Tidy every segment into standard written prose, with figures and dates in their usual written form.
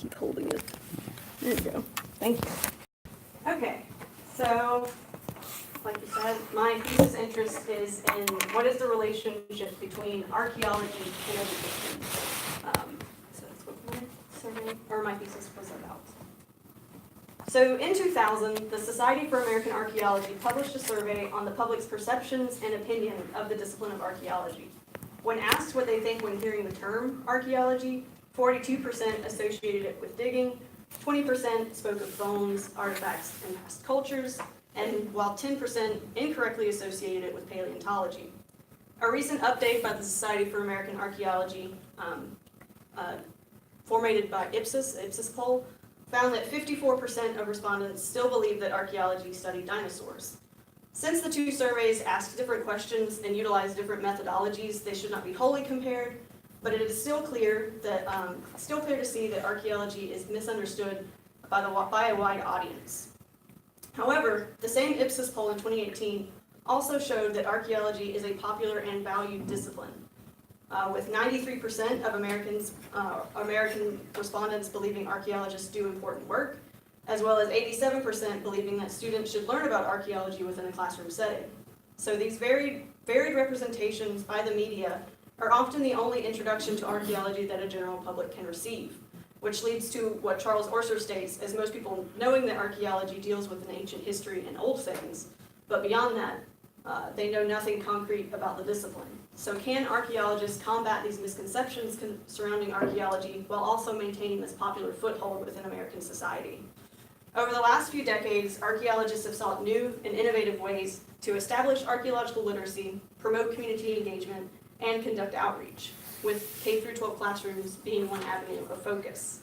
keep holding it. There you go. Thank you. Okay, so like you said, my thesis interest is in what is the relationship between archaeology and education. So that's what my survey, or my thesis was about. So in 2000, the Society for American Archaeology published a survey on the public's perceptions and opinion of the discipline of archaeology. When asked what they think when hearing the term archaeology, 42% associated it with digging, 20% spoke of bones, artifacts, and past cultures, and while 10% incorrectly associated it with paleontology. A recent update by the Society for American Archaeology, formatted by Ipsos poll, found that 54% of respondents still believe that archaeology studied dinosaurs. Since the two surveys asked different questions and utilized different methodologies, they should not be wholly compared, but it is still clear to see that archaeology is misunderstood by a wide audience. However, the same Ipsos poll in 2018 also showed that archaeology is a popular and valued discipline, with 93% of American respondents believing archaeologists do important work, as well as 87% believing that students should learn about archaeology within a classroom setting. So these varied representations by the media are often the only introduction to archaeology that a general public can receive, which leads to what Charles Orser states as most people knowing that archaeology deals with an ancient history and old things, but beyond that, they know nothing concrete about the discipline. So can archaeologists combat these misconceptions surrounding archaeology while also maintaining this popular foothold within American society? Over the last few decades, archaeologists have sought new and innovative ways to establish archaeological literacy, promote community engagement, and conduct outreach, with K-12 classrooms being one avenue of focus.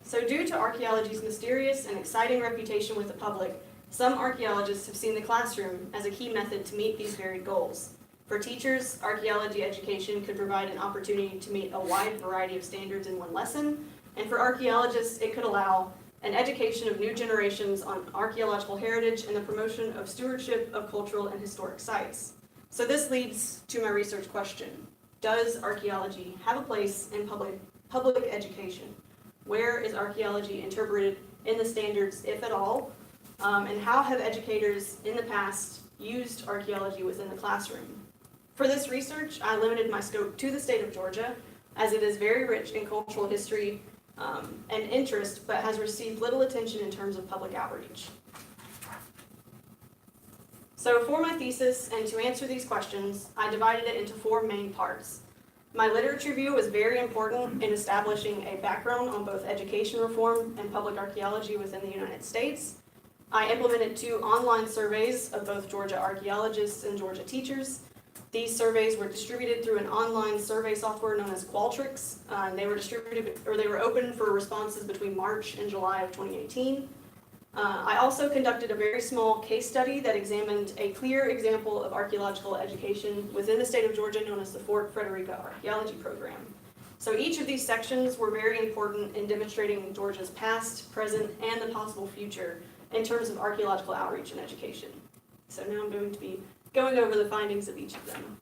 So due to archaeology's mysterious and exciting reputation with the public, some archaeologists have seen the classroom as a key method to meet these varied goals. For teachers, archaeology education could provide an opportunity to meet a wide variety of standards in one lesson, and for archaeologists, it could allow an education of new generations on archaeological heritage and the promotion of stewardship of cultural and historic sites. So this leads to my research question. Does archaeology have a place in public education? Where is archaeology interpreted in the standards, if at all? And how have educators in the past used archaeology within the classroom? For this research, I limited my scope to the state of Georgia, as it is very rich in cultural history and interest, but has received little attention in terms of public outreach. So for my thesis, and to answer these questions, I divided it into 4 main parts. My literature review was very important in establishing a background on both education reform and public archaeology within the United States. I implemented 2 online surveys of both Georgia archaeologists and Georgia teachers. These surveys were distributed through an online survey software known as Qualtrics. They were open for responses between March and July of 2018. I also conducted a very small case study that examined a clear example of archaeological education within the state of Georgia known as the Fort Fredericka Archaeology Program. So each of these sections were very important in demonstrating Georgia's past, present, and the possible future in terms of archaeological outreach and education. So now I'm going to be going over the findings of each of them.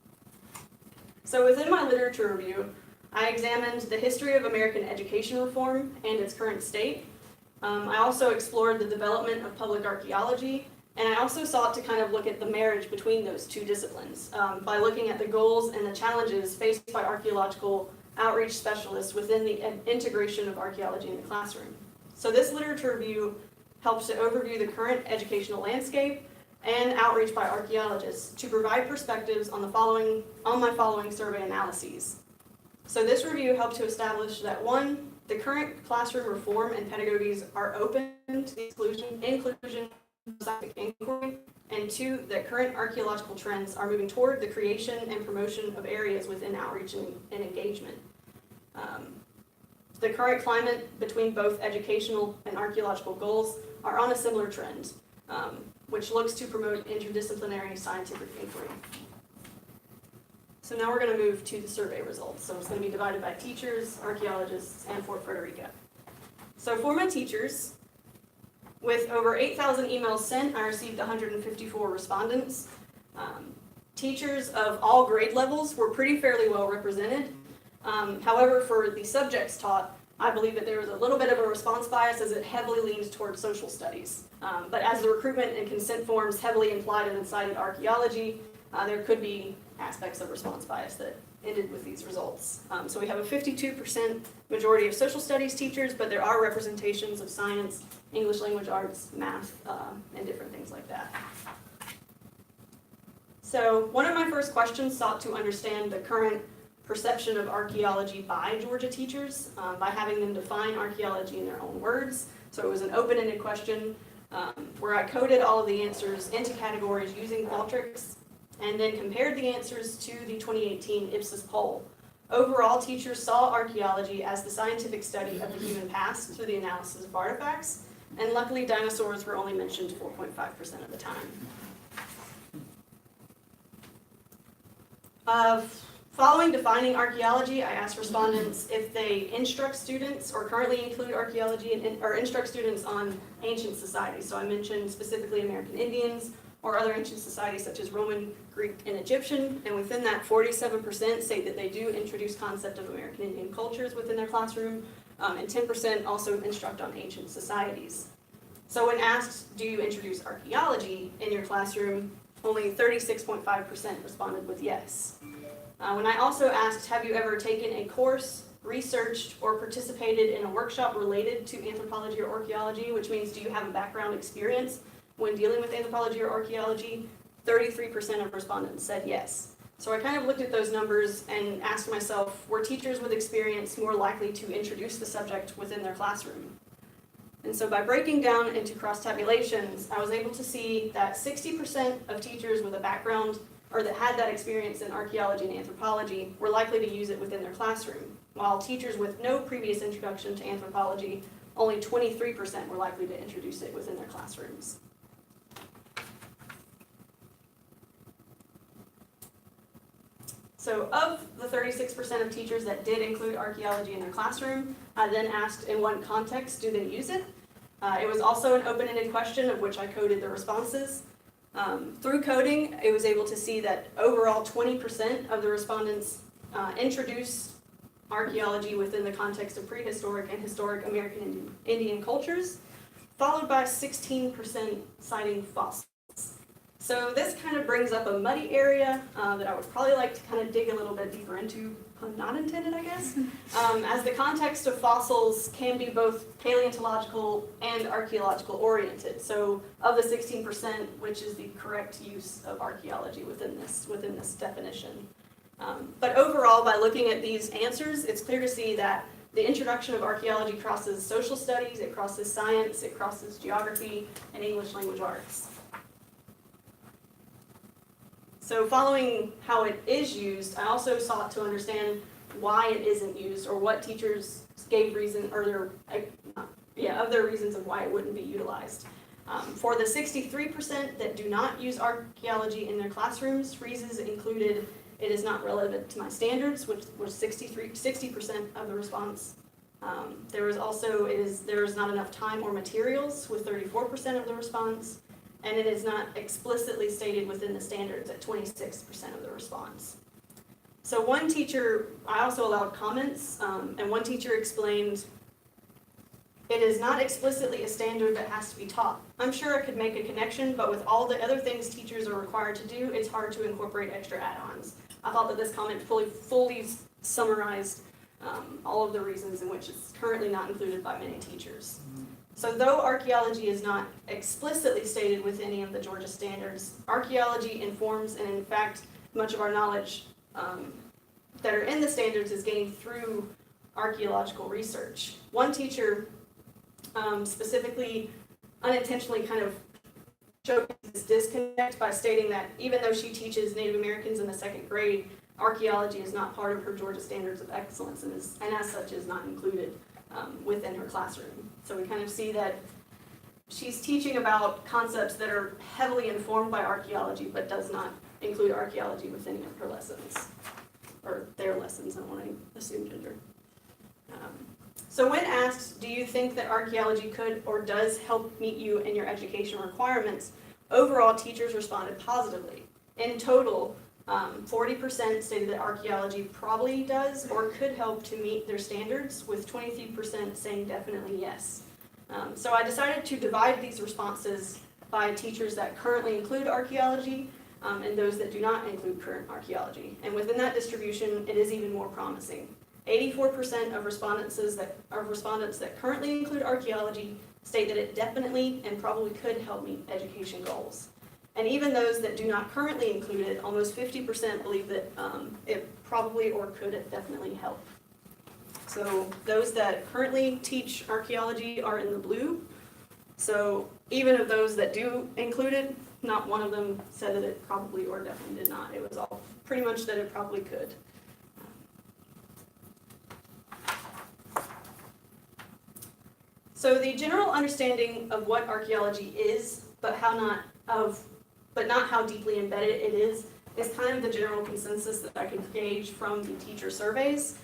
So within my literature review, I examined the history of American education reform and its current state. I also explored the development of public archaeology, and I also sought to kind of look at the marriage between those 2 disciplines by looking at the goals and the challenges faced by archaeological outreach specialists within the integration of archaeology in the classroom. So this literature review helps to overview the current educational landscape and outreach by archaeologists to provide perspectives on my following survey analyses. So this review helped to establish that 1, the current classroom reform and pedagogies are open to the inclusion of scientific inquiry, and 2, that current archaeological trends are moving toward the creation and promotion of areas within outreach and engagement. The current climate between both educational and archaeological goals are on a similar trend, which looks to promote interdisciplinary scientific inquiry. So now we're going to move to the survey results. So it's going to be divided by teachers, archaeologists, and Fort Fredericka. So for my teachers, with over 8,000 emails sent, I received 154 respondents. Teachers of all grade levels were pretty fairly well represented. However, for the subjects taught, I believe that there was a little bit of a response bias as it heavily leaned towards social studies. But as the recruitment and consent forms heavily implied and cited archaeology, there could be aspects of response bias that ended with these results. So we have a 52% majority of social studies teachers, but there are representations of science, English language arts, math, and different things like that. So one of my first questions sought to understand the current perception of archaeology by Georgia teachers by having them define archaeology in their own words. So it was an open-ended question where I coded all of the answers into categories using Qualtrics and then compared the answers to the 2018 Ipsos poll. Overall, teachers saw archaeology as the scientific study of the human past through the analysis of artifacts, and luckily dinosaurs were only mentioned 4.5% of the time. Following defining archaeology, I asked respondents if they instruct students or currently include archaeology or instruct students on ancient societies. So I mentioned specifically American Indians or other ancient societies such as Roman, Greek, and Egyptian. And within that, 47% say that they do introduce concept of American Indian cultures within their classroom, and 10% also instruct on ancient societies. So when asked, do you introduce archaeology in your classroom, only 36.5% responded with yes. When I also asked, have you ever taken a course, researched, or participated in a workshop related to anthropology or archaeology, which means do you have a background experience when dealing with anthropology or archaeology, 33% of respondents said yes. So I kind of looked at those numbers and asked myself, were teachers with experience more likely to introduce the subject within their classroom? And so by breaking down into cross-tabulations, I was able to see that 60% of teachers with a background or that had that experience in archaeology and anthropology were likely to use it within their classroom, while teachers with no previous introduction to anthropology, only 23% were likely to introduce it within their classrooms. So of the 36% of teachers that did include archaeology in their classroom, I then asked in what context do they use it? It was also an open-ended question of which I coded the responses. Through coding, I was able to see that overall 20% of the respondents introduced archaeology within the context of prehistoric and historic American Indian cultures, followed by 16% citing fossils. So this kind of brings up a muddy area that I would probably like to kind of dig a little bit deeper into, pun not intended, I guess, as the context of fossils can be both paleontological and archaeological oriented. So of the 16%, which is the correct use of archaeology within this definition. But overall, by looking at these answers, it's clear to see that the introduction of archaeology crosses social studies, it crosses science, it crosses geography, and English language arts. So following how it is used, I also sought to understand why it isn't used or what teachers gave reason or their reasons of why it wouldn't be utilized. For the 63% that do not use archaeology in their classrooms, reasons included it is not relevant to my standards, which was 60% of the response. There was also there is not enough time or materials with 34% of the response. And it is not explicitly stated within the standards at 26% of the response. So one teacher, I also allowed comments, and one teacher explained, it is not explicitly a standard that has to be taught. I'm sure I could make a connection, but with all the other things teachers are required to do, it's hard to incorporate extra add-ons. I thought that this comment fully summarized all of the reasons in which it's currently not included by many teachers. So though archaeology is not explicitly stated with any of the Georgia standards, archaeology informs, and in fact, much of our knowledge that are in the standards is gained through archaeological research. One teacher specifically unintentionally kind of showed this disconnect by stating that even though she teaches Native Americans in the second grade, archaeology is not part of her Georgia Standards of Excellence and as such is not included within her classroom. So we kind of see that she's teaching about concepts that are heavily informed by archaeology, but does not include archaeology with any of her lessons, or their lessons, I don't want to assume gender. So when asked, do you think that archaeology could or does help meet you in your education requirements, overall teachers responded positively. In total, 40% stated that archaeology probably does or could help to meet their standards, with 23% saying definitely yes. So I decided to divide these responses by teachers that currently include archaeology and those that do not include current archaeology. And within that distribution, it is even more promising. 84% of respondents that currently include archaeology state that it definitely and probably could help meet education goals. And even those that do not currently include it, almost 50% believe that it probably or could definitely help. So those that currently teach archaeology are in the blue. So even of those that do include it, not one of them said that it probably or definitely did not. It was all pretty much that it probably could. So the general understanding of what archaeology is, but not how deeply embedded it is kind of the general consensus that I could gauge from the teacher surveys.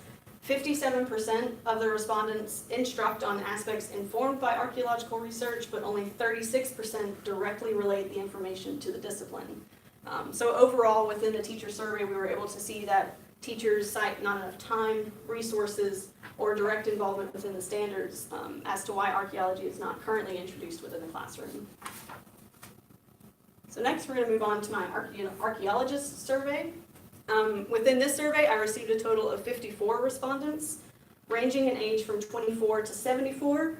57% of the respondents instruct on aspects informed by archaeological research, but only 36% directly relate the information to the discipline. So overall, within the teacher survey, we were able to see that teachers cite not enough time, resources, or direct involvement within the standards as to why archaeology is not currently introduced within the classroom. So next, we're going to move on to my Archaeologists Survey. Within this survey, I received a total of 54 respondents, ranging in age from 24 to 74.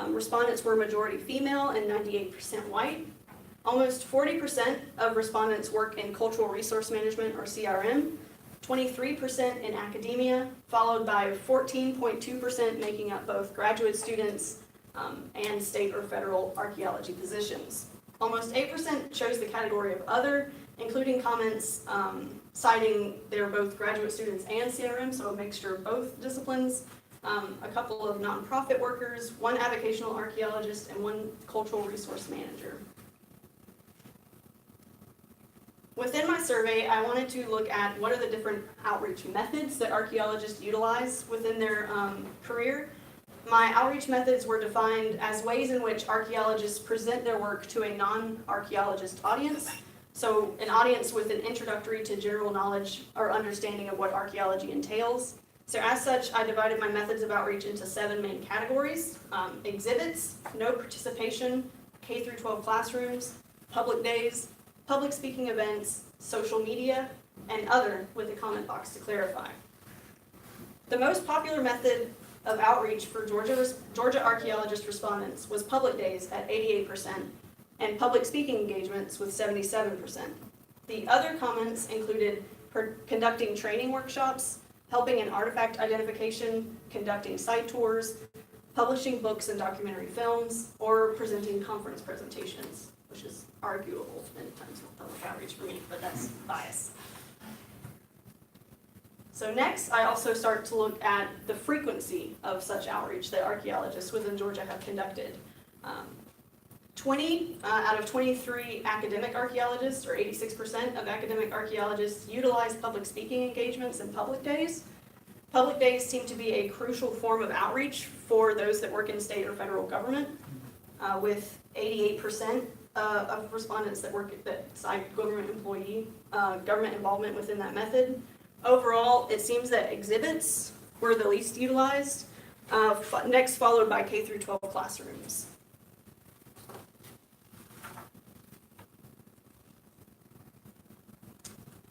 Respondents were majority female and 98% white. Almost 40% of respondents work in cultural resource management, or CRM, 23% in academia, followed by 14.2% making up both graduate students and state or federal archaeology positions. Almost 8% chose the category of other, including comments citing they're both graduate students and CRM, so a mixture of both disciplines, a couple of nonprofit workers, one avocational archaeologist, and one cultural resource manager. Within my survey, I wanted to look at what are the different outreach methods that archaeologists utilize within their career. My outreach methods were defined as ways in which archaeologists present their work to a non-archaeologist audience. So an audience with an introductory to general knowledge or understanding of what archaeology entails. So as such, I divided my methods of outreach into 7 main categories: exhibits, no participation, K-12 classrooms, public days, public speaking events, social media, and other, with a comment box to clarify. The most popular method of outreach for Georgia archaeologist respondents was public days at 88%, and public speaking engagements with 77%. The other comments included conducting training workshops, helping in artifact identification, conducting site tours, publishing books and documentary films, or presenting conference presentations, which is arguable many times with public outreach for me, but that's bias. So next, I also start to look at the frequency of such outreach that archaeologists within Georgia have conducted. 20 out of 23 academic archaeologists, or 86% of academic archaeologists, utilize public speaking engagements and public days. Public days seem to be a crucial form of outreach for those that work in state or federal government, with 88% of respondents that cite government involvement within that method. Overall, it seems that exhibits were the least utilized, next followed by K-12 classrooms.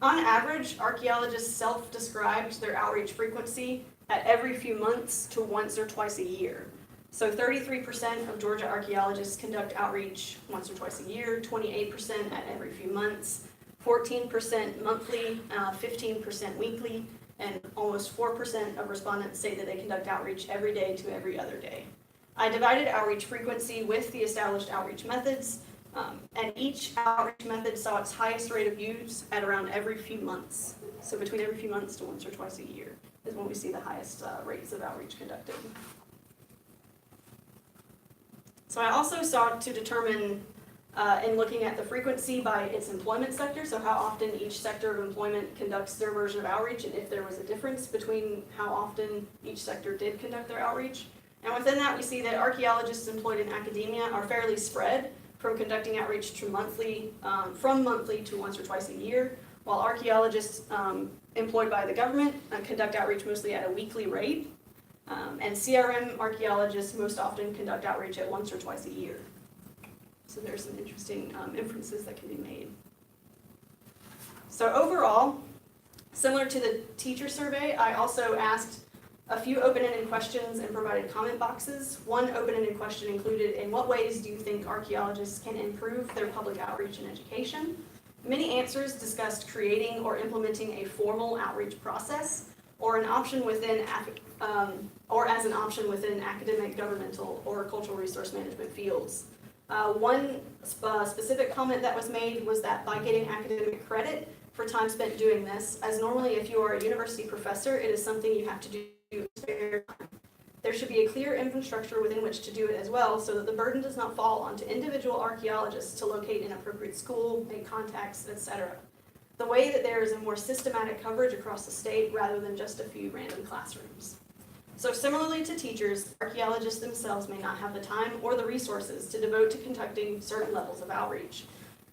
On average, archaeologists self-described their outreach frequency at every few months to once or twice a year. So 33% of Georgia archaeologists conduct outreach once or twice a year, 28% at every few months, 14% monthly, 15% weekly, and almost 4% of respondents say that they conduct outreach every day to every other day. I divided outreach frequency with the established outreach methods, and each outreach method saw its highest rate of use at around every few months. So between every few months to once or twice a year is when we see the highest rates of outreach conducted. So I also sought to determine, in looking at the frequency by its employment sector, so how often each sector of employment conducts their version of outreach, and if there was a difference between how often each sector did conduct their outreach. And within that, we see that archaeologists employed in academia are fairly spread from conducting outreach to from monthly to once or twice a year, while archaeologists employed by the government conduct outreach mostly at a weekly rate, and CRM archaeologists most often conduct outreach at once or twice a year. So there's some interesting inferences that can be made. So overall, similar to the teacher survey, I also asked a few open-ended questions and provided comment boxes. One open-ended question included, in what ways do you think archaeologists can improve their public outreach and education? Many answers discussed creating or implementing a formal outreach process, or an option within, or as an option within academic, governmental, or cultural resource management fields. One specific comment that was made was that by getting academic credit for time spent doing this, as normally if you are a university professor, it is something you have to do in spare time. There should be a clear infrastructure within which to do it as well, so that the burden does not fall onto individual archaeologists to locate an appropriate school, make contacts, etc. The way that there is a more systematic coverage across the state rather than just a few random classrooms. So similarly to teachers, archaeologists themselves may not have the time or the resources to devote to conducting certain levels of outreach.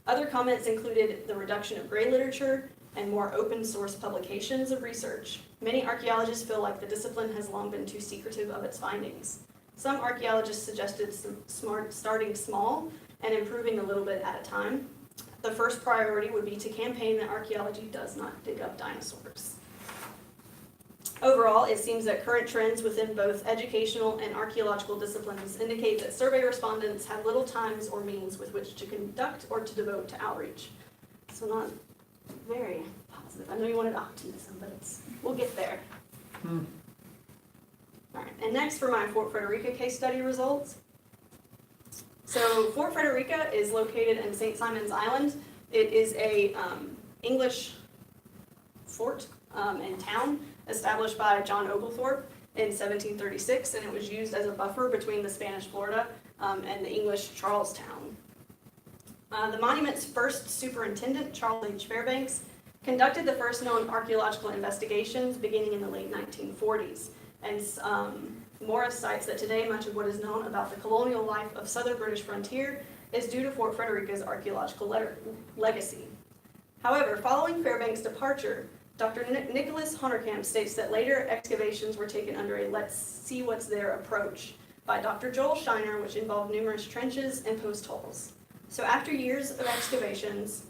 Other comments included the reduction of gray literature and more open source publications of research. Many archaeologists feel like the discipline has long been too secretive of its findings. Some archaeologists suggested starting small and improving a little bit at a time. The first priority would be to campaign that archaeology does not dig up dinosaurs. Overall, it seems that current trends within both educational and archaeological disciplines indicate that survey respondents have little times or means with which to conduct or to devote to outreach. So not very positive. I know you wanted optimism, but we'll get there. All right, and next for my Fort Fredericka case study results. So Fort Fredericka is located in St. Simons Island. It is a English fort and town established by John Oglethorpe in 1736, and it was used as a buffer between the Spanish Florida and the English Charlestown. The monument's first superintendent, Charles H. Fairbanks, conducted the first known archaeological investigations beginning in the late 1940s, and Morris cites that today much of what is known about the colonial life of southern British frontier is due to Fort Fredericka's archaeological legacy. However, following Fairbanks' departure, Dr. Nicholas Honerkamp states that later excavations were taken under a let's see what's there approach by Dr. Joel Shiner, which involved numerous trenches and post holes. So after years of excavations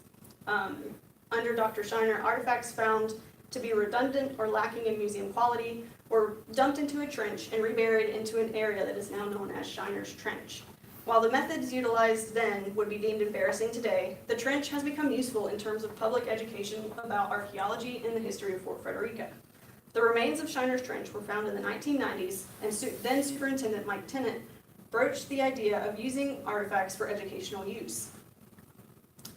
under Dr. Shiner, artifacts found to be redundant or lacking in museum quality were dumped into a trench and reburied into an area that is now known as Shiner's Trench. While the methods utilized then would be deemed embarrassing today, the trench has become useful in terms of public education about archaeology and the history of Fort Fredericka. The remains of Shiner's Trench were found in the 1990s, and then Superintendent Mike Tennant broached the idea of using artifacts for educational use.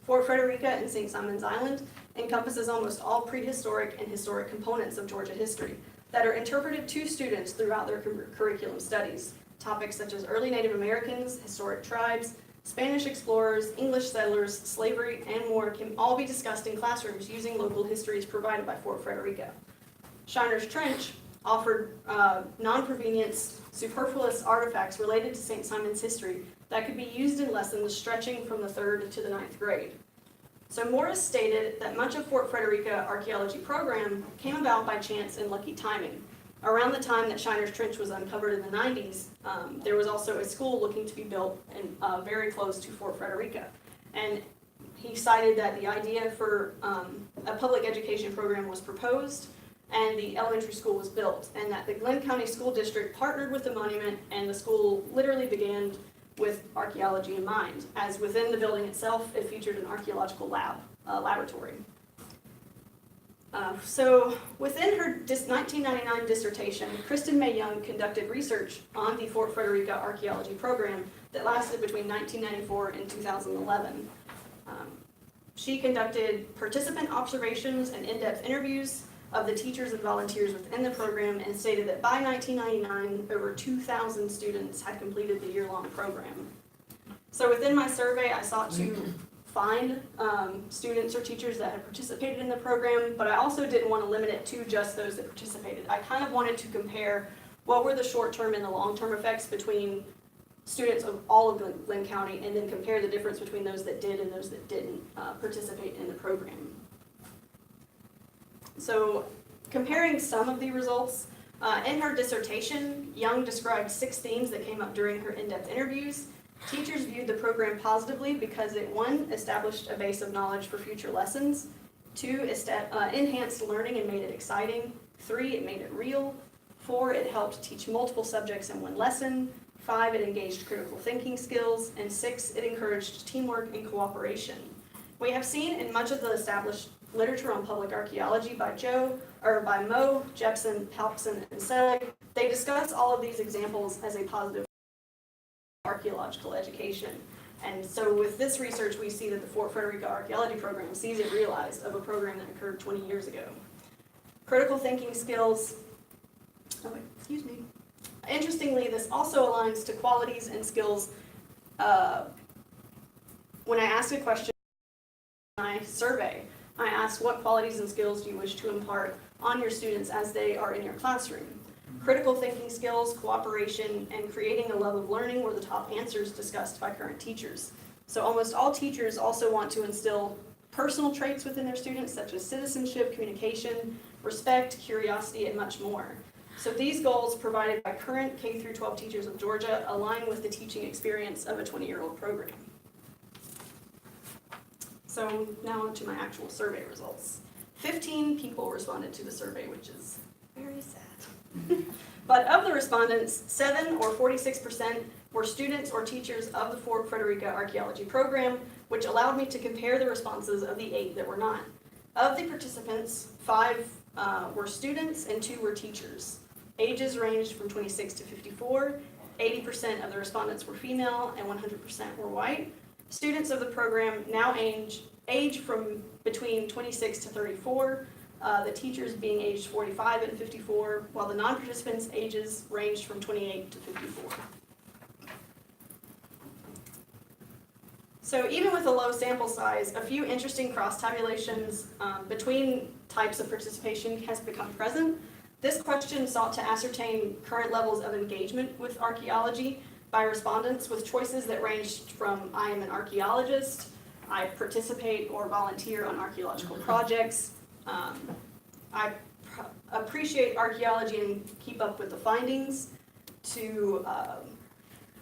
Fort Fredericka in St. Simons Island encompasses almost all prehistoric and historic components of Georgia history that are interpreted to students throughout their curriculum studies. Topics such as early Native Americans, historic tribes, Spanish explorers, English settlers, slavery, and more can all be discussed in classrooms using local histories provided by Fort Fredericka. Shiner's Trench offered non-provenience, superfluous artifacts related to St. Simon's history that could be used in lessons stretching from the 3rd to the 9th grade. So Morris stated that much of Fort Fredericka archaeology program came about by chance and lucky timing. Around the time that Shiner's Trench was uncovered in the 90s, there was also a school looking to be built very close to Fort Fredericka. And he cited that the idea for a public education program was proposed and the elementary school was built, and that the Glenn County School District partnered with the monument, and the school literally began with archaeology in mind, as within the building itself it featured an archaeological laboratory. So within her 1999 dissertation, Kristen May Young conducted research on the Fort Fredericka archaeology program that lasted between 1994 and 2011. She conducted participant observations and in-depth interviews of the teachers and volunteers within the program, and stated that by 1999, over 2,000 students had completed the year-long program. So within my survey, I sought to find students or teachers that had participated in the program, but I also didn't want to limit it to just those that participated. I kind of wanted to compare what were the short-term and the long-term effects between students of all of Glenn County, and then compare the difference between those that did and those that didn't participate in the program. So comparing some of the results, in her dissertation, Young described 6 themes that came up during her in-depth interviews. Teachers viewed the program positively because it, 1, established a base of knowledge for future lessons, 2, enhanced learning and made it exciting, 3, it made it real, 4, it helped teach multiple subjects in one lesson, 5, it engaged critical thinking skills, and 6, it encouraged teamwork and cooperation. We have seen in much of the established literature on public archaeology by Mo, Jepson, Palpson, and Selig, they discuss all of these examples as a positive archaeological education. And so with this research, we see that the Fort Fredericka Archaeology Program sees it realized of a program that occurred 20 years ago. Critical thinking skills, excuse me. Interestingly, this also aligns to qualities and skills. When I asked a question in my survey, I asked what qualities and skills do you wish to impart on your students as they are in your classroom. Critical thinking skills, cooperation, and creating a love of learning were the top answers discussed by current teachers. So almost all teachers also want to instill personal traits within their students, such as citizenship, communication, respect, curiosity, and much more. So these goals provided by current K-12 teachers of Georgia align with the teaching experience of a 20-year-old program. So now on to my actual survey results. 15 people responded to the survey, which is very sad. But of the respondents, 7 or 46% were students or teachers of the Fort Fredericka Archaeology Program, which allowed me to compare the responses of the 8 that were not. Of the participants, 5 were students and 2 were teachers. Ages ranged from 26 to 54. 80% of the respondents were female and 100% were white. Students of the program now age from between 26 to 34. The teachers being aged 45 and 54, while the non-participants' ages ranged from 28 to 54. So even with a low sample size, a few interesting cross-tabulations between types of participation has become present. This question sought to ascertain current levels of engagement with archaeology by respondents with choices that ranged from I am an archaeologist, I participate or volunteer on archaeological projects, I appreciate archaeology and keep up with the findings, to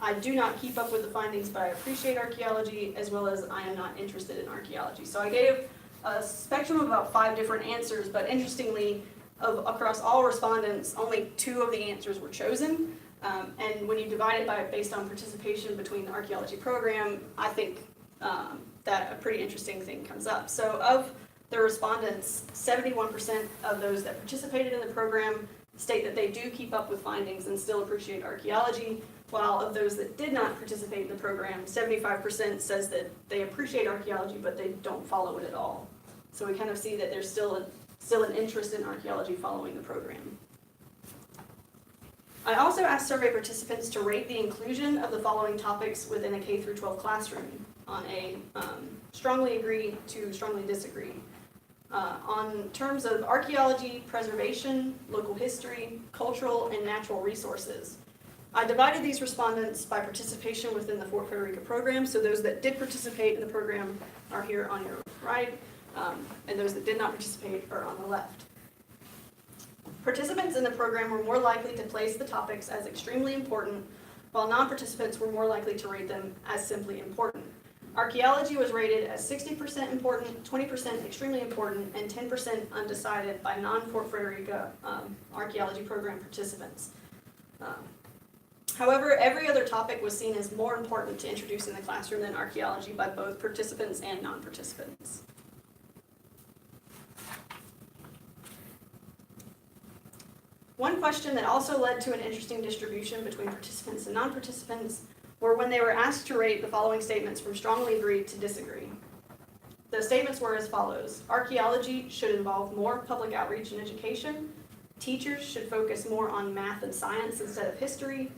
I do not keep up with the findings but I appreciate archaeology, as well as I am not interested in archaeology. So I gave a spectrum of about 5 different answers, but interestingly, across all respondents, only 2 of the answers were chosen. And when you divide it based on participation between the archaeology program, I think that a pretty interesting thing comes up. So of the respondents, 71% of those that participated in the program state that they do keep up with findings and still appreciate archaeology, while of those that did not participate in the program, 75% says that they appreciate archaeology but they don't follow it at all. So we kind of see that there's still an interest in archaeology following the program. I also asked survey participants to rate the inclusion of the following topics within a K-12 classroom on a strongly agree to strongly disagree. On terms of archaeology, preservation, local history, cultural, and natural resources. I divided these respondents by participation within the Fort Fredericka program, so those that did participate in the program are here on your right, and those that did not participate are on the left. Participants in the program were more likely to place the topics as extremely important, while non-participants were more likely to rate them as simply important. Archaeology was rated as 60% important, 20% extremely important, and 10% undecided by non-Fort Fredericka archaeology program participants. However, every other topic was seen as more important to introduce in the classroom than archaeology by both participants and non-participants. One question that also led to an interesting distribution between participants and non-participants were when they were asked to rate the following statements from strongly agree to disagree. The statements were as follows: archaeology should involve more public outreach and education. Teachers should focus more on math and science instead of history.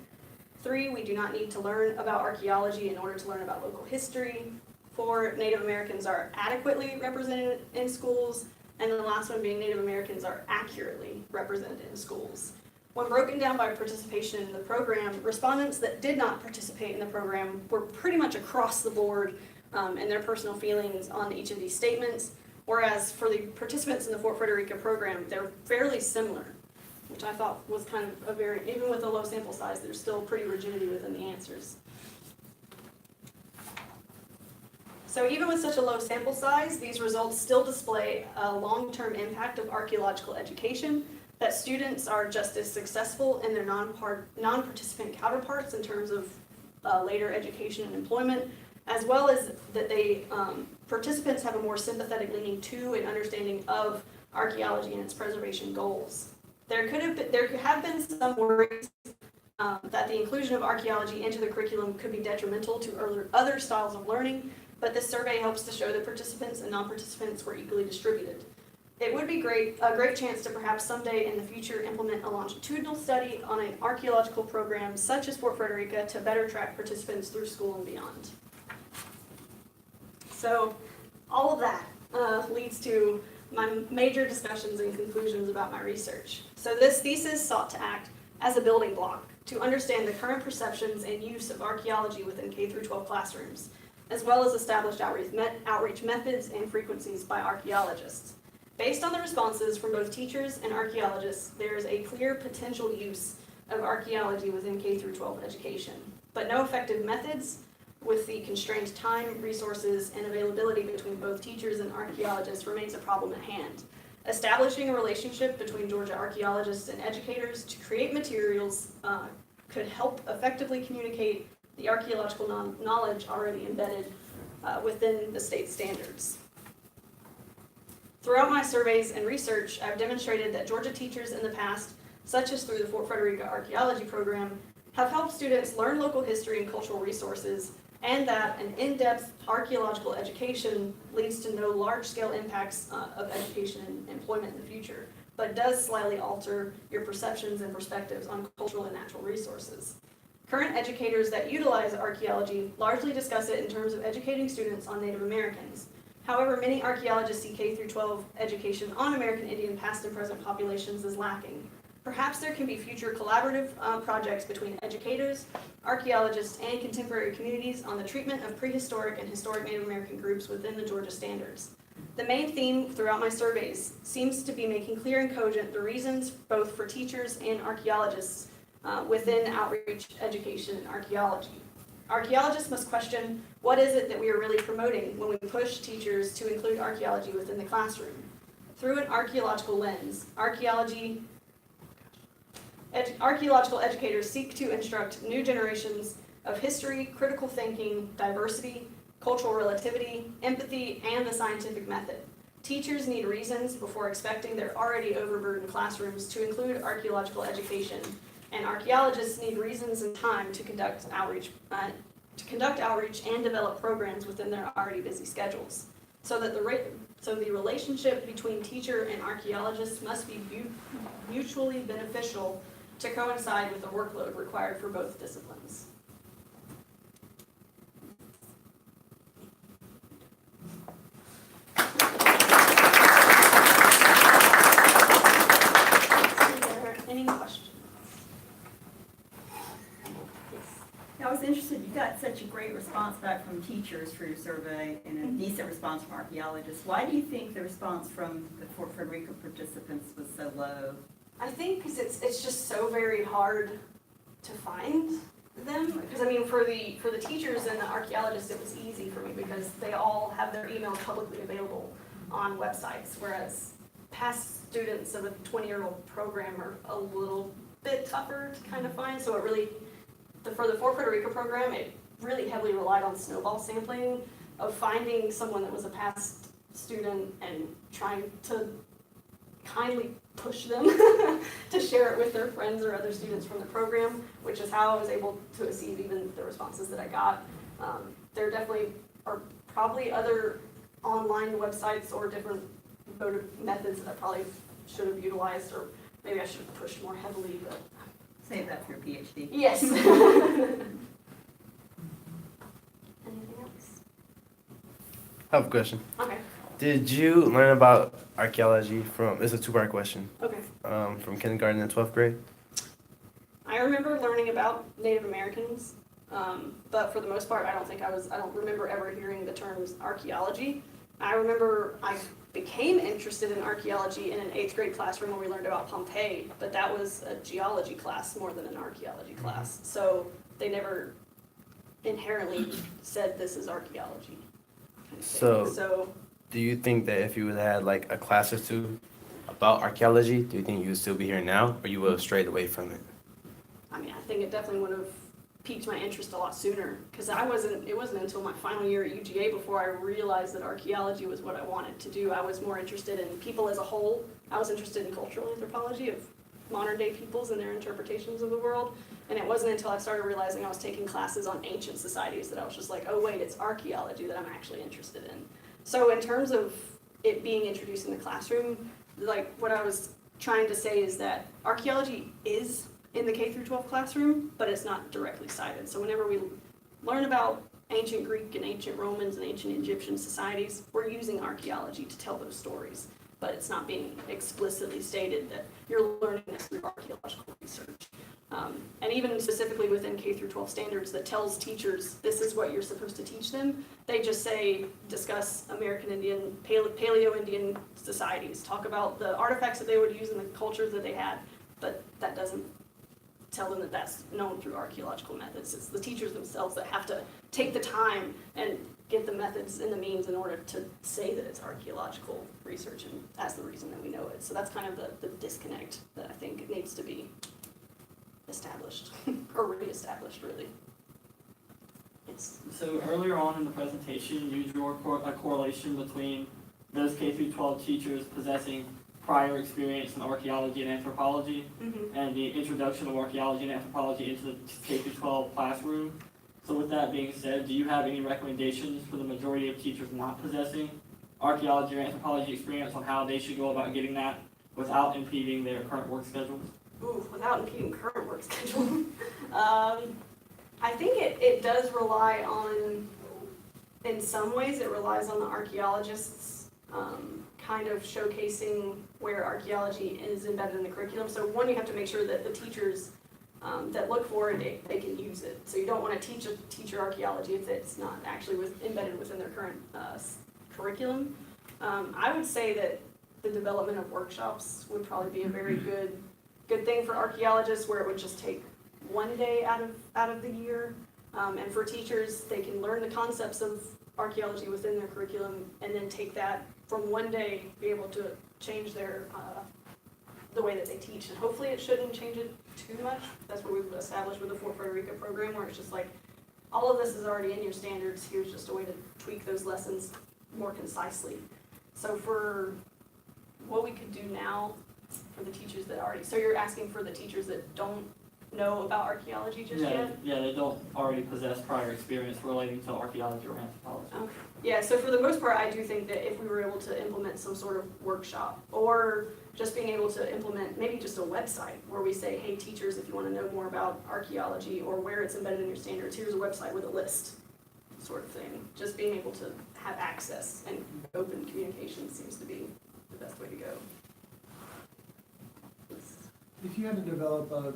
3, we do not need to learn about archaeology in order to learn about local history. 4, Native Americans are adequately represented in schools. And then the last one being Native Americans are accurately represented in schools. When broken down by participation in the program, respondents that did not participate in the program were pretty much across the board in their personal feelings on each of these statements. whereas for the participants in the Fort Fredericka program, they're fairly similar, which I thought was kind of a very, even with a low sample size, there's still pretty rigidity within the answers. So even with such a low sample size, these results still display a long-term impact of archaeological education, that students are just as successful in their non-participant counterparts in terms of later education and employment, as well as that participants have a more sympathetic leaning to and understanding of archaeology and its preservation goals. There have been some worries that the inclusion of archaeology into the curriculum could be detrimental to other styles of learning, but this survey helps to show that participants and non-participants were equally distributed. It would be a great chance to perhaps someday in the future implement a longitudinal study on an archaeological program such as Fort Fredericka to better track participants through school and beyond. So all of that leads to my major discussions and conclusions about my research. So this thesis sought to act as a building block to understand the current perceptions and use of archaeology within K-12 classrooms, as well as established outreach methods and frequencies by archaeologists. Based on the responses from both teachers and archaeologists, there is a clear potential use of archaeology within K-12 education, but no effective methods with the constrained time, resources, and availability between both teachers and archaeologists remains a problem at hand. Establishing a relationship between Georgia archaeologists and educators to create materials could help effectively communicate the archaeological knowledge already embedded within the state standards. Throughout my surveys and research, I've demonstrated that Georgia teachers in the past, such as through the Fort Fredericka Archaeology program, have helped students learn local history and cultural resources, and that an in-depth archaeological education leads to no large-scale impacts of education and employment in the future, but does slightly alter your perceptions and perspectives on cultural and natural resources. Current educators that utilize archaeology largely discuss it in terms of educating students on Native Americans. However, many archaeologists see K-12 education on American Indian past and present populations as lacking. Perhaps there can be future collaborative projects between educators, archaeologists, and contemporary communities on the treatment of prehistoric and historic Native American groups within the Georgia standards. The main theme throughout my surveys seems to be making clear and cogent the reasons both for teachers and archaeologists within outreach, education, and archaeology. Archaeologists must question, what is it that we are really promoting when we push teachers to include archaeology within the classroom? Through an archaeological lens, archaeological educators seek to instruct new generations of history, critical thinking, diversity, cultural relativity, empathy, and the scientific method. Teachers need reasons before expecting their already overburdened classrooms to include archaeological education, and archaeologists need reasons and time to conduct outreach and develop programs within their already busy schedules. So the relationship between teacher and archaeologist must be mutually beneficial to coincide with the workload required for both disciplines. Are there any questions? I was interested, you got such a great response back from teachers for your survey and a decent response from archaeologists. Why do you think the response from the Fort Fredericka participants was so low? I think because it's just so very hard to find them. Because I mean, for the teachers and the archaeologists, it was easy for me because they all have their email publicly available on websites, whereas past students of a 20-year-old program are a little bit tougher to kind of find. So it really, for the Fort Fredericka program, it really heavily relied on snowball sampling of finding someone that was a past student and trying to kindly push them to share it with their friends or other students from the program, which is how I was able to receive even the responses that I got. There definitely are probably other online websites or different voter methods that I probably should have utilized, or maybe I should have pushed more heavily, but Save that for your PhD. yes. Anything else? I have a question. Okay. Did you learn about archaeology from, it's a two-part question, Okay. from kindergarten and 12th grade? I remember learning about Native Americans, but for the most part, I don't remember ever hearing the terms archaeology. I remember I became interested in archaeology in an 8th grade classroom where we learned about Pompeii, but that was a geology class more than an archaeology class. So they never inherently said this is archaeology. kind of thing. So- Do you think that if you would have had like a class or two about archaeology, do you think you would still be here now, or you would have strayed away from it? I mean, I think it definitely would have piqued my interest a lot sooner, because it wasn't until my final year at UGA before I realized that archaeology was what I wanted to do. I was more interested in people as a whole. I was interested in cultural anthropology of modern day peoples and their interpretations of the world. And it wasn't until I started realizing I was taking classes on ancient societies that I was just like, oh wait, it's archaeology that I'm actually interested in. So in terms of it being introduced in the classroom, like what I was trying to say is that archaeology is in the K through 12 classroom, but it's not directly cited. So whenever we learn about ancient Greek and ancient Romans and ancient Egyptian societies, we're using archaeology to tell those stories, but it's not being explicitly stated that you're learning this through archaeological research. And even specifically within K through 12 standards that tells teachers this is what you're supposed to teach them, they just say discuss American Indian, Paleo-Indian societies, talk about the artifacts that they would use and the cultures that they had, but that doesn't tell them that that's known through archaeological methods. It's the teachers themselves that have to take the time and get the methods and the means in order to say that it's archaeological research, and that's the reason that we know it. So that's kind of the disconnect that I think needs to be established, or re-established, really. So earlier on in the presentation, you drew a correlation between those K through 12 teachers possessing prior experience in archaeology and anthropology, and the introduction of archaeology and anthropology into the K through 12 classroom. So with that being said, do you have any recommendations for the majority of teachers not possessing archaeology or anthropology experience on how they should go about getting that without impeding their current work schedules? Ooh, without impeding current work schedule. I think it does rely on, in some ways, it relies on the archaeologists kind of showcasing where archaeology is embedded in the curriculum. So one, you have to make sure that the teachers that look for it, they can use it. So you don't want to teach a teacher archaeology if it's not actually embedded within their current curriculum. I would say that the development of workshops would probably be a very good thing for archaeologists, where it would just take one day out of the year. And for teachers, they can learn the concepts of archaeology within their curriculum and then take that from one day, be able to change their the way that they teach. And hopefully it shouldn't change it too much. That's what we've established with the Fredericka program, where it's just like, all of this is already in your standards. Here's just a way to tweak those lessons more concisely. So for what we could do now for the teachers that already, so you're asking for the teachers that don't know about archaeology just yet? Yeah, they don't already possess prior experience relating to archaeology or anthropology. Okay. Yeah, so for the most part, I do think that if we were able to implement some sort of workshop, or just being able to implement maybe just a website where we say, hey teachers, if you want to know more about archaeology or where it's embedded in your standards, here's a website with a list, sort of thing. Just being able to have access and open communication seems to be the best way to go. If you had to develop a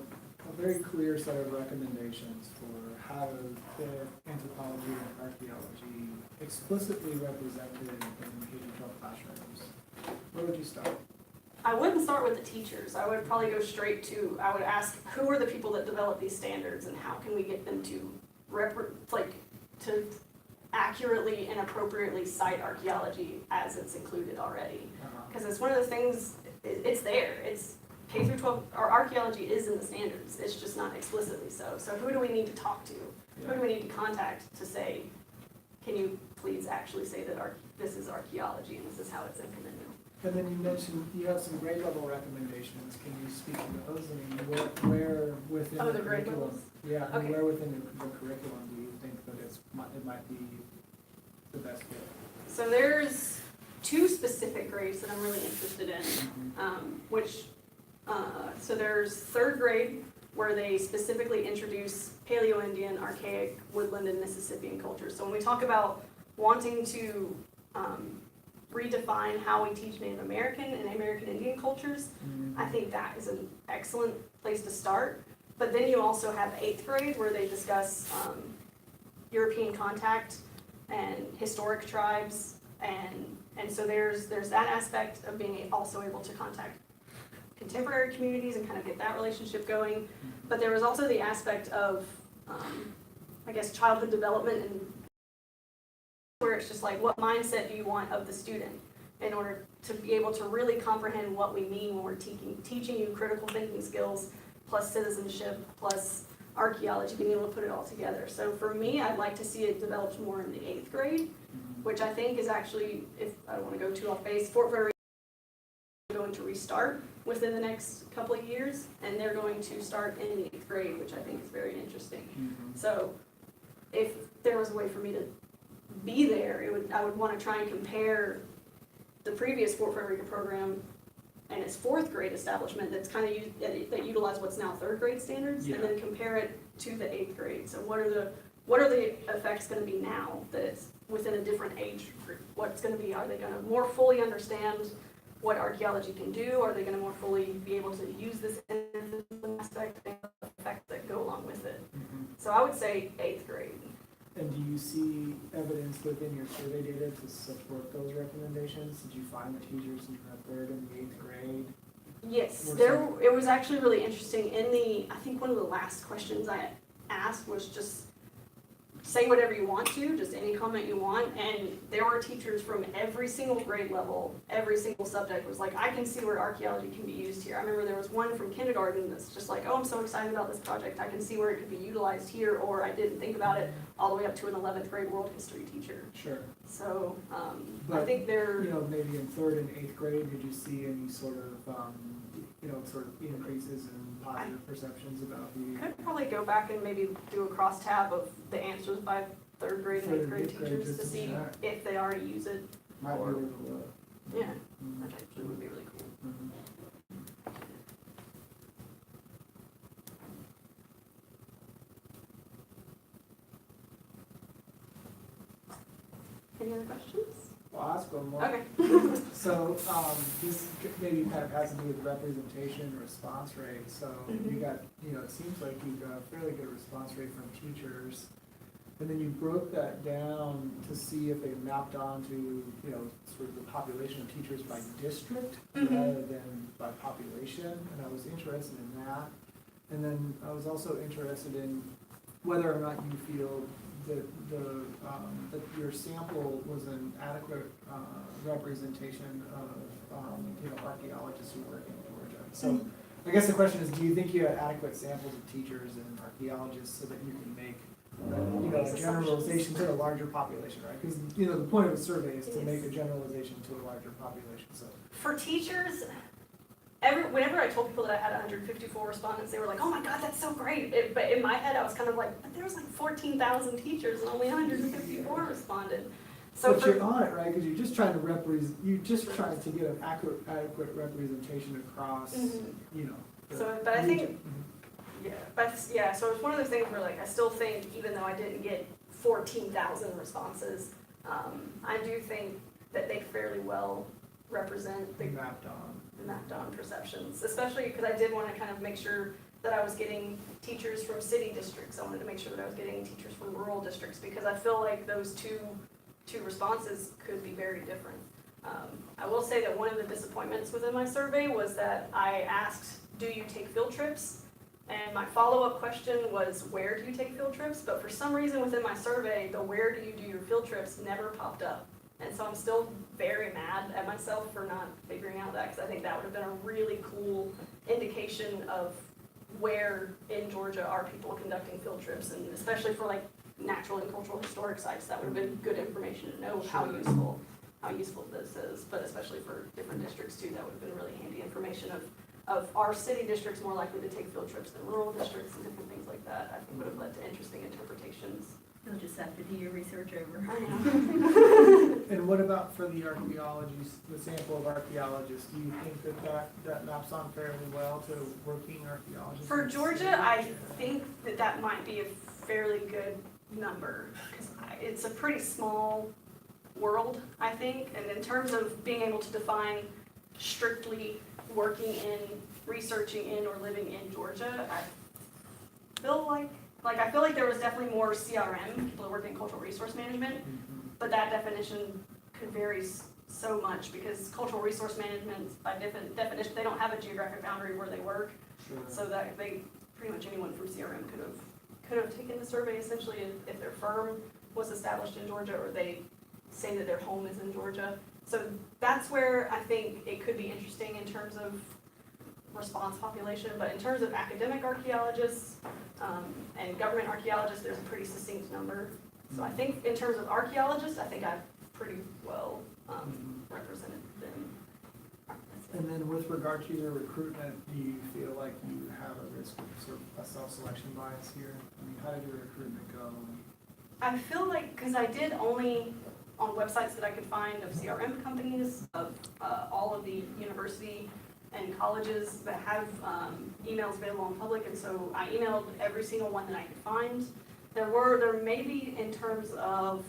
very clear set of recommendations for how the anthropology and archaeology explicitly represented in K-12 classrooms, where would you start? I wouldn't start with the teachers. I would probably go straight to, I would ask, who are the people that develop these standards, and how can we get them to to accurately and appropriately cite archaeology as it's included already. Because it's one of the things, it's there. It's K through 12, our archaeology is in the standards. It's just not explicitly so. So who do we need to talk to? Who do we need to contact to say, can you please actually say that this is archaeology and this is how it's implemented? And then you mentioned you have some grade level recommendations. Can you speak to those? I mean, where within the grade curriculum? levels? Yeah, and Okay. where within the curriculum do you think that it might be the best fit? So there's two specific grades that I'm really interested in, so there's third grade, where they specifically introduce Paleo-Indian, archaic, woodland, and Mississippian cultures. So when we talk about wanting to redefine how we teach Native American and American Indian cultures, I think that is an excellent place to start. But then you also have 8th grade, where they discuss European contact and historic tribes, And so there's that aspect of being also able to contact contemporary communities and kind of get that relationship going. But there was also the aspect of, I guess, childhood development, and where it's just like, what mindset do you want of the student in order to be able to really comprehend what we mean when we're teaching you critical thinking skills, plus citizenship, plus archaeology, being able to put it all together. So for me, I'd like to see it developed more in the 8th grade, which I think is actually, if I don't want to go too off base, Fort Fredericka is going to restart within the next couple of years, and they're going to start in the 8th grade, which I think is very interesting. So if there was a way for me to be there, I would want to try and compare the previous Fort Fredericka program and its 4th grade establishment that's kind of that utilize what's now 3rd grade standards, and then compare it to the 8th grade. So what are the effects going to be now that it's within a different age group? What's going to be? Are they going to more fully understand what archaeology can do? Are they going to more fully be able to use this aspect and the effects that go along with it? So I would say 8th grade. And do you see evidence within your survey data to support those recommendations? Did you find the teachers in the 3rd and the 8th grade? Yes, it was actually really interesting. I think one of the last questions I asked was just say whatever you want to, just any comment you want, and there were teachers from every single grade level, every single subject was like, I can see where archaeology can be used here. I remember there was one from kindergarten that's just like, oh, I'm so excited about this project, I can see where it could be utilized here, or I didn't think about it, all the way up to an 11th grade world history teacher. Sure. So, But, I think they're... maybe in 3rd and 8th grade, did you see any sort of, increases in positive perceptions about the... Could probably go back and maybe do a cross-tab of the answers by 3rd grade and 8th grade teachers to see if they already use it. Might be worth a look. Yeah, that actually would be really cool. Any other questions? Well, I'll ask one more. Okay. So, this maybe kind of has to do with representation and response rate. So you got, it seems like you got a fairly good response rate from teachers. And then you broke that down to see if they mapped onto, sort of the population of teachers by district rather than by population. And I was interested in that. And then I was also interested in whether or not you feel that that your sample was an adequate representation of archaeologists who work in Georgia. So I guess the question is, do you think you had adequate samples of teachers and archaeologists so that you can make a generalization to a larger population, right? Because the point of a survey is to make a generalization to a larger population. So For teachers, whenever I told people that I had 154 respondents, they were like, oh my God, that's so great. But in my head, I was kind of like, but there was like 14,000 teachers and only 154 responded. So but you're on it, right? Because you're just trying to trying to get an adequate representation across, So, but I think, so it's one of those things where like, I still think, even though I didn't get 14,000 responses, I do think that they fairly well represent the mapped on perceptions, especially because I did want to kind of make sure that I was getting teachers from city districts. I wanted to make sure that I was getting teachers from rural districts, because I feel like those two responses could be very different. I will say that one of the disappointments within my survey was that I asked, do you take field trips? And my follow-up question was, where do you take field trips? But for some reason within my survey, the where do you do your field trips never popped up. And so I'm still very mad at myself for not figuring out that, because I think that would have been a really cool indication of where in Georgia are people conducting field trips, and especially for like natural and cultural historic sites, that would have been good information to know how useful this is. But especially for different districts too, that would have been really handy information of our city districts more likely to take field trips than rural districts and different things like that. I think would have led to interesting interpretations. You'll just have to do your research over. I know. And what about for the sample of archaeologists? Do you think that maps on fairly well to working archaeologists? For Georgia, I think that might be a fairly good number, because it's a pretty small world, I think, and in terms of being able to define strictly working in, researching in, or living in Georgia, I feel like there was definitely more CRM, people that work in cultural resource management, but that definition could vary so much, because cultural resource management, by definition, they don't have a geographic boundary where they work, so that pretty much anyone from CRM could have taken the survey essentially if their firm was established in Georgia, or they say that their home is in Georgia. So that's where I think it could be interesting in terms of response population, but in terms of academic archaeologists and government archaeologists, there's a pretty succinct number. So I think in terms of archaeologists, I think I've pretty well represented them. And then with regard to your recruitment, do you feel like you have a risk of sort of a self-selection bias here? I mean, how did your recruitment go? I feel like, because I did only on websites that I could find of CRM companies, of all of the university and colleges that have emails available in public, and so I emailed every single one that I could find. There may be in terms of,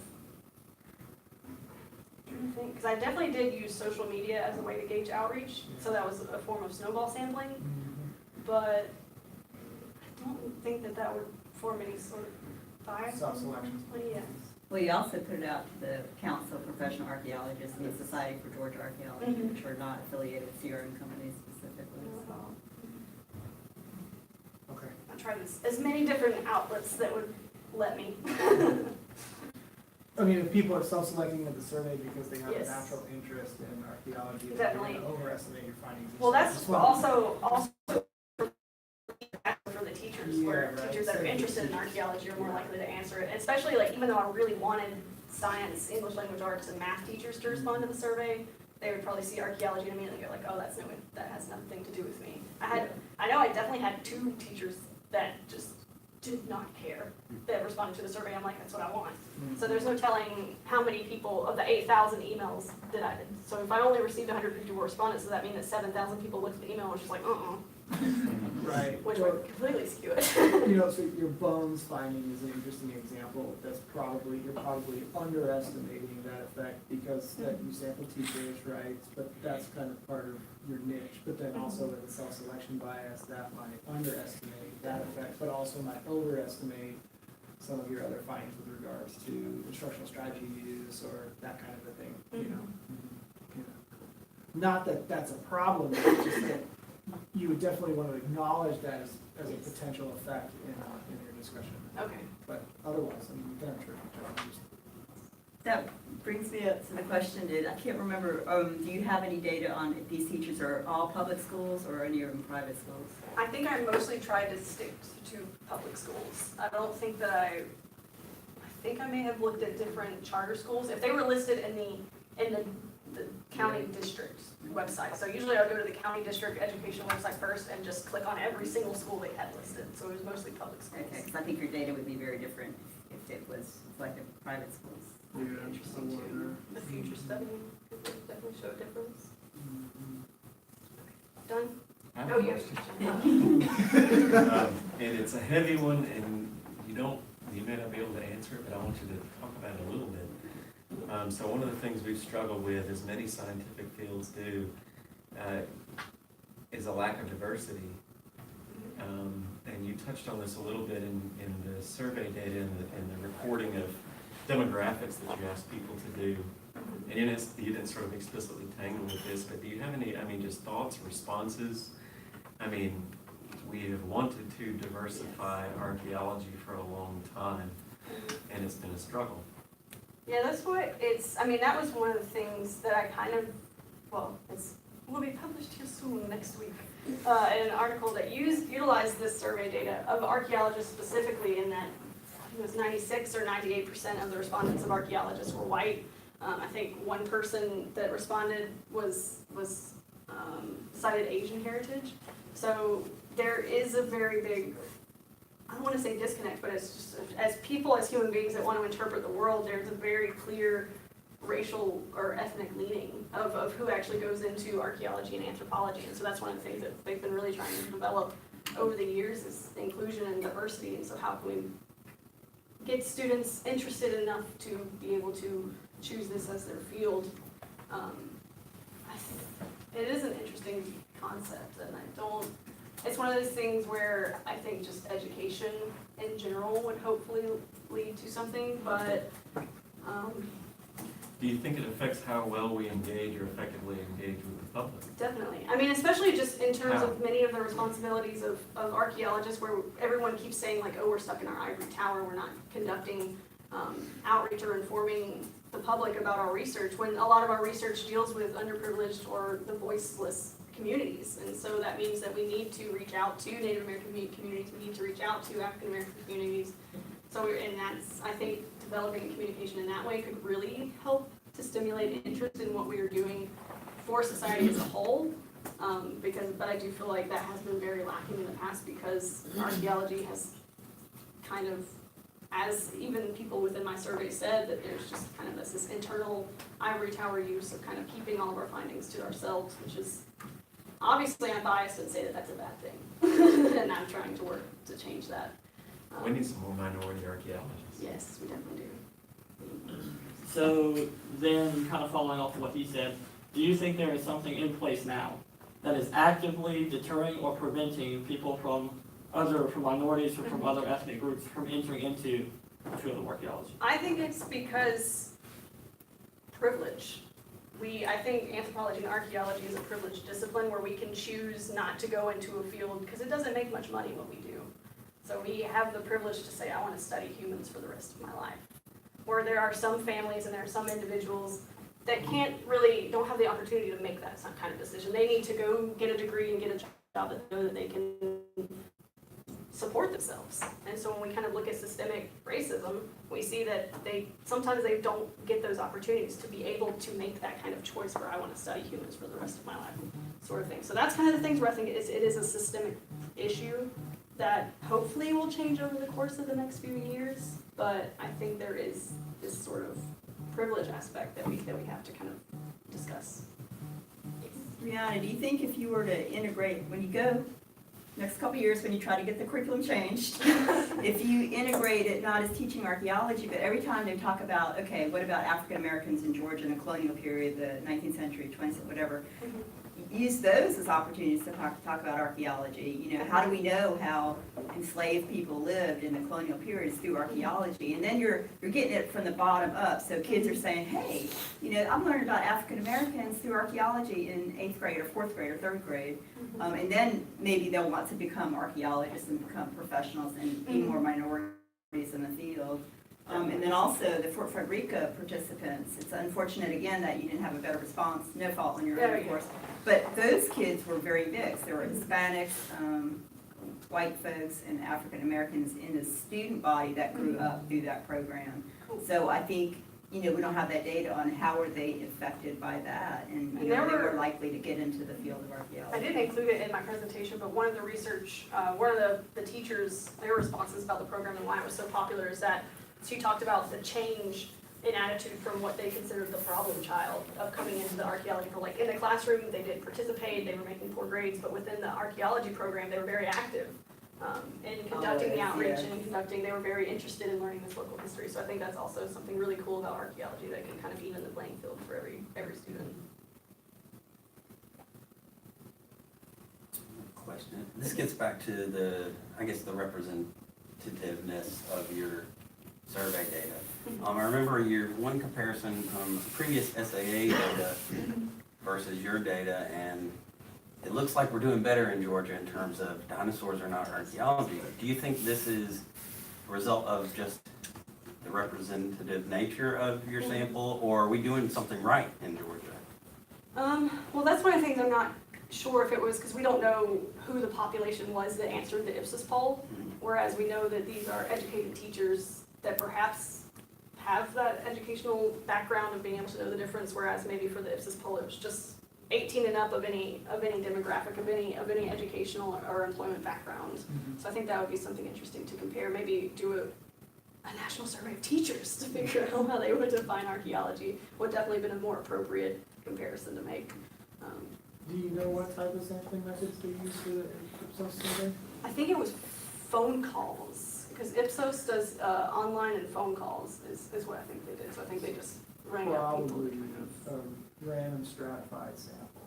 because I definitely did use social media as a way to gauge outreach, so that was a form of snowball sampling, but I don't think that would form any sort of bias. Self-selection. Yes. Well, you also put it out to the Council of Professional Archaeologists and the Society for Georgia Archaeology, Mhm. which are not affiliated with CRM companies specifically. So. Okay. I tried as many different outlets that would let me. I mean, if people are self-selecting at the survey because they have a Yes. natural interest in archaeology, then you're Definitely. going to overestimate your findings. Well, that's As well. also for the teachers, Yeah, where right. teachers that are interested in archaeology are more likely to answer it, especially like, even though I really wanted science, English language arts, and math teachers to respond to the survey, they would probably see archaeology and immediately go like, oh, that has nothing to do with me. I know I definitely had 2 teachers that just did not care that responded to the survey. I'm like, that's what I want. So there's no telling how many people of the 8,000 emails that I did. So if I only received 154 respondents, does that mean that 7,000 people looked at the email and was just like, Right. which Well, would completely skew it. you know, so your bones finding is an interesting example. You're probably underestimating that effect because that you sample teachers, right? But that's kind of part of your niche. But then also with the self-selection bias, that might underestimate that effect, but also might overestimate some of your other findings with regards to instructional strategy use or that kind of a thing, you know? You know. Not that that's a problem, it's just that you would definitely want to acknowledge that as a potential effect in your discussion. Okay. But otherwise, I mean, you've done a terrific job. Just- That brings me up to the question that I can't remember, do you have any data on if these teachers are all public schools or any of them private schools? I think I mostly tried to stick to public schools. I don't think that I think I may have looked at different charter schools. If they were listed in the county district website. So usually I would go to the county district education website first and just click on every single school they had listed. So it was mostly public schools. Okay, because I think your data would be very different if it was like a private schools. Yeah, Interesting I too. wonder. The future study could definitely show a difference. Mhm. Done? I have Oh, a you question. And it's a heavy one, and you may not be able to answer it, but I want you to talk about it a little bit. So one of the things we've struggled with, as many scientific fields do, is a lack of diversity. And you touched on this a little bit in the survey data and the reporting of demographics that you asked people to do. And you didn't sort of explicitly tangle with this, but do you have any, just thoughts, responses? We have wanted to diversify archaeology for a long time, and it's been a struggle. Yeah, that's what that was one of the things that I kind of, it will be published here soon, next week, in an article that utilized this survey data of archaeologists specifically, in that it was 96 or 98% of the respondents of archaeologists were white. I think one person that responded was cited Asian heritage. So there is a very big, I don't want to say disconnect, but it's just, as people, as human beings that want to interpret the world, there's a very clear racial or ethnic leaning of who actually goes into archaeology and anthropology. And so that's one of the things that they've been really trying to develop over the years, is inclusion and diversity. And so how can we get students interested enough to be able to choose this as their field? It is an interesting concept, and it's one of those things where I think just education in general would hopefully lead to something, but Do you think it affects how well we engage or effectively engage with the public? Definitely. I mean, especially just in terms How? of many of the responsibilities of archaeologists, where everyone keeps saying like, oh, we're stuck in our ivory tower, we're not conducting outreach or informing the public about our research, when a lot of our research deals with underprivileged or the voiceless communities. And so that means that we need to reach out to Native American communities, we need to reach out to African American communities. So and that's, I think, developing communication in that way could really help to stimulate interest in what we are doing for society as a whole. But I do feel like that has been very lacking in the past, because archaeology has kind of, as even people within my survey said, that there's just kind of this internal ivory tower use of kind of keeping all of our findings to ourselves, which is, obviously I'm biased and say that that's a bad thing. And I'm trying to work to change that. We need some more minority archaeologists. Yes, we definitely do. So then, kind of following off of what he said, do you think there is something in place now that is actively deterring or preventing people from minorities or from other ethnic groups from entering into the field of archaeology? I think it's because privilege. I think anthropology and archaeology is a privileged discipline where we can choose not to go into a field because it doesn't make much money what we do. So we have the privilege to say, I want to study humans for the rest of my life. Where there are some families and there are some individuals that don't have the opportunity to make that kind of decision. They need to go get a degree and get a job that know that they can support themselves. And so when we kind of look at systemic racism, we see that sometimes they don't get those opportunities to be able to make that kind of choice where I want to study humans for the rest of my life, sort of thing. So that's kind of the things where I think it is a systemic issue that hopefully will change over the course of the next few years. But I think there is this sort of privilege aspect that we have to kind of discuss. Brianna, do you think if you were to integrate, when you go, next couple of years when you try to get the curriculum changed, if you integrate it not as teaching archaeology, but every time they talk about, okay, what about African Americans in Georgia in the colonial period, the 19th century, 20th, whatever, use those as opportunities to talk about archaeology. You know, how do we know how enslaved people lived in the colonial periods through archaeology? And then you're getting it from the bottom up. So kids are saying, hey, you know, I'm learning about African Americans through archaeology in 8th grade or 4th grade or 3rd grade. And then maybe they'll want to become archaeologists and become professionals and be more minorities in the field. And then also the Fort Fredericka participants, it's unfortunate again that you didn't have a better response, no fault on your own, of course. But those kids were very mixed. There were Hispanics, white folks, and African Americans in the student body that grew up through that program. So I think, you know, we don't have that data on how were they affected by that, and you know, they were likely to get into the field of archaeology. I didn't include it in my presentation, but one of the research, one of the teachers, their responses about the program and why it was so popular is that she talked about the change in attitude from what they considered the problem child of coming into the archaeology program. Like in the classroom, they didn't participate, they were making poor grades, but within the archaeology program, they were very active in conducting the outreach and they were very interested in learning this local history. So I think that's also something really cool about archaeology that can kind of even the playing field for every student. Question. This gets back to the representativeness of your survey data. I remember your one comparison previous SAA data versus your data, and it looks like we're doing better in Georgia in terms of dinosaurs are not archaeology. Do you think this is a result of just the representative nature of your sample, or are we doing something right in Georgia? Well, that's one of the things I'm not sure if it was because we don't know who the population was that answered the Ipsos poll, whereas we know that these are educated teachers that perhaps have that educational background of being able to know the difference, whereas maybe for the Ipsos poll it was just 18 and up of any demographic, of any educational or employment background. So I think that would be something interesting to compare. Maybe do a national survey of teachers to figure out how they would define archaeology. Would definitely been a more appropriate comparison to make. Do you know what type of sampling methods they use for the Ipsos survey? I think it was phone calls, because Ipsos does online and phone calls is what I think they did. So I think they just rang up people. Probably a random stratified sample.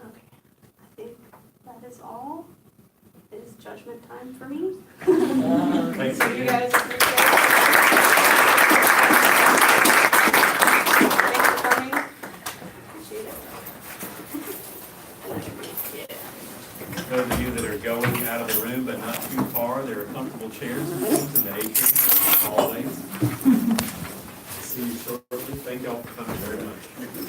Okay, I think that is all. is judgment time for me. Thanks So you again. guys appreciate it. Thanks for coming. Appreciate it. Those of you that are going out of the room but not too far, there are comfortable chairs and things in the atrium, always. See you shortly. Thank y'all for coming very much.